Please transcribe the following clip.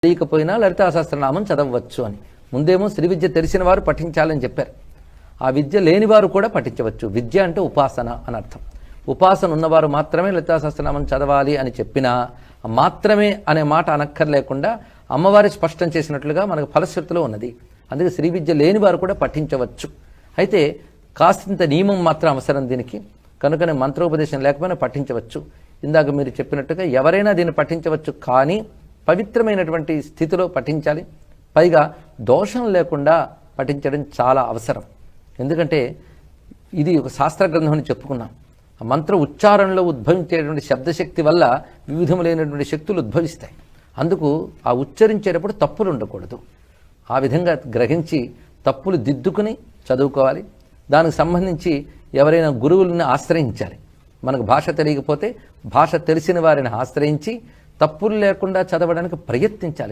తెలియకపోయినా లలితా సహస్రనామం చదవచ్చు అని. ముందేమో శ్రీ విద్య తెలిసిన వారు పఠించాలని చెప్పారు. ఆ విద్య లేనివారు కూడా పఠించవచ్చు. విద్య అంటే ఉపాసన అని అర్థం. ఉపాసన ఉన్నవారు మాత్రమే లలితా సహస్రనామం చదవాలి అని చెప్పినా మాత్రమే అనే మాట అనక్కర్లేకుండా అమ్మవారి స్పష్టం చేసినట్లుగా మనకు ఫలశ్రుతిలో ఉన్నది. అందుకే శ్రీ విద్య లేని వారు కూడా పఠించవచ్చు. అయితే కాసింత నియమం మాత్రం అవసరం దీనికి. కనుకనే మంత్రోపదేశం లేకపోయినా పఠించవచ్చు. ఇందాక మీరు చెప్పినట్టుగా ఎవరైనా దీన్ని పఠించవచ్చు, కానీ పవిత్రమైనటువంటి స్థితిలో పఠించాలి. పైగా దోషం లేకుండా పఠించడం చాలా అవసరం. ఎందుకంటే ఇది ఒక శాస్త్ర గ్రంథం అని చెప్పుకున్నాం. ఆ మంత్ర ఉచ్చారణలో ఉద్భవించేటువంటి శబ్దశక్తి వల్ల వివిధములైనటువంటి శక్తులు ఉద్భవిస్తాయి. అందుకు ఆ ఉచ్చరించేటప్పుడు తప్పులు ఉండకూడదు. ఆ విధంగా గ్రహించి తప్పులు దిద్దుకుని చదువుకోవాలి. దానికి సంబంధించి ఎవరైనా గురువులను ఆశ్రయించాలి. మనకు భాష తెలియకపోతే భాష తెలిసిన వారిని ఆశ్రయించి తప్పులు లేకుండా చదవడానికి ప్రయత్నించాలి.